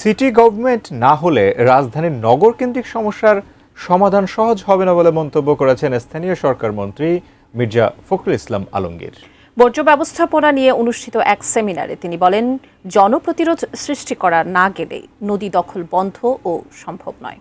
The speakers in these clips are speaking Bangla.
সিটি গভর্নমেন্ট না হলে রাজধানীর নগরকেন্দ্রিক সমস্যার সমাধান সহজ হবে না বলে মন্তব্য করেছেন স্থানীয় সরকার মন্ত্রী মির্জা ফখরুল ইসলাম আলমগীর। বর্জ্য ব্যবস্থাপনা নিয়ে অনুষ্ঠিত এক সেমিনারে তিনি বলেন, জনপ্রতিরোধ সৃষ্টি করা না গেলে নদী দখল বন্ধ ও সম্ভব নয়।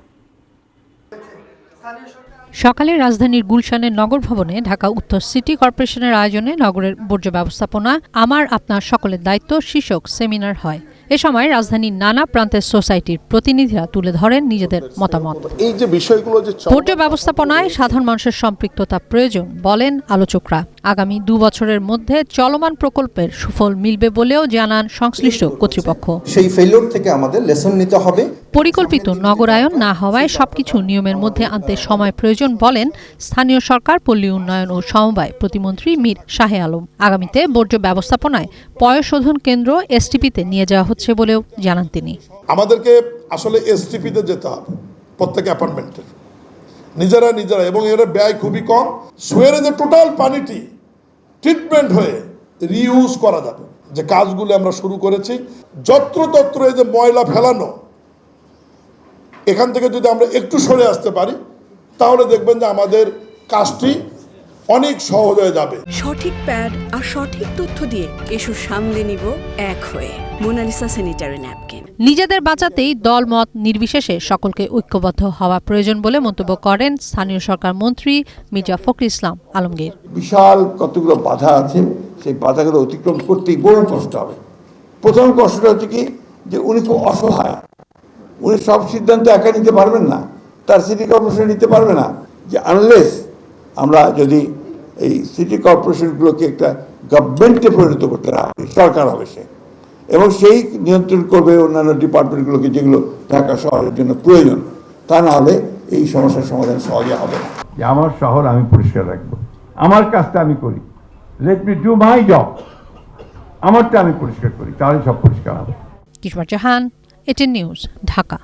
সকালে রাজধানীর গুলশানের নগর ভবনে ঢাকা উত্তর সিটি কর্পোরেশনের আয়োজনে নগরের বর্জ্য ব্যবস্থাপনা আমার আপনার সকলের দায়িত্ব শীর্ষক সেমিনার হয়। এ সময় রাজধানীর নানা প্রান্তের সোসাইটির প্রতিনিধিরা তুলে ধরেন নিজেদের মতামত। এই যে বিষয়গুলো যে বর্জ্য ব্যবস্থাপনায় সাধারণ মানুষের সম্পৃক্ততা প্রয়োজন বলেন আলোচকরা। আগামী 2 বছরের মধ্যে চলমান প্রকল্পের সুফল মিলবে বলেও জানান সংশ্লিষ্ট কর্তৃপক্ষ। সেই ফেলিওর থেকে আমাদের লেসন নিতে হবে। পরিকল্পিত নগরায়ন না হওয়ায় সবকিছু নিয়মের মধ্যে আনতে সময় প্রয়োজন বলেন স্থানীয় সরকার, পল্লী উন্নয়ন ও সমবায় প্রতিমন্ত্রী মীর শাহে আলম। আগামীতে বর্জ্য ব্যবস্থাপনায় পয়ঃশোধন কেন্দ্র এসটিপিতে নিয়ে যাওয়া হচ্ছে বলেও জানান তিনি। আমাদেরকে আসলে এসটিপিতে যেতে হবে প্রত্যেক অ্যাপার্টমেন্টের, নিজেরা এবং এর ব্যয় খুবই কম। সুয়েরেজের টোটাল পানিটি ট্রিটমেন্ট হয়ে রিইউজ করা যাবে, যে কাজগুলো আমরা শুরু করেছি। যত্রতত্র এই যে ময়লা ফেলানো, এখান থেকে যদি আমরা একটু সরে আসতে পারি তাহলে দেখবেন যে আমাদের কাজটি অনেক সহজ হয়ে যাবে। সঠিক প্যাড আর সঠিক তথ্য দিয়ে এসব সামলে নিব এক হয়ে। Monalisa sanitary napkin. নিজেদের বাঁচাতেই দলমত নির্বিশেষে সকলকে ঐক্যবদ্ধ হওয়া প্রয়োজন বলে মন্তব্য করেন স্থানীয় সরকার মন্ত্রী মির্জা ফখরুল ইসলাম আলমগীর। বিশাল কতগুলো বাধা আছে, সেই বাধাগুলো অতিক্রম করতেই বড় কষ্ট হবে। প্রথম কষ্টটা হচ্ছে কি, যে উনি খুব অসহায়, উনি সব সিদ্ধান্ত একা নিতে পারবেন না, তার সিটি কর্পোরেশন নিতে পারবে না। যে আনলেস আমরা যদি এই সিটি কর্পোরেশনগুলোকে একটা গভর্নমেন্টে পরিণত করতে না হবে, সরকার হবে সে, এবং সেই নিয়ন্ত্রণ করবে অন্যান্য ডিপার্টমেন্টগুলোকে যেগুলো ঢাকা শহরের জন্য প্রয়োজন। তা না হলে এই সমস্যার সমাধান সহজে হবে না। আমার শহর আমি পরিষ্কার রাখবো, আমার কাজটা আমি করি, let me do my job, আমারটা আমি পরিষ্কার করি, তাহলে সব পরিষ্কার হবে। কিশোর জাহান, এটিএন নিউজ, ঢাকা।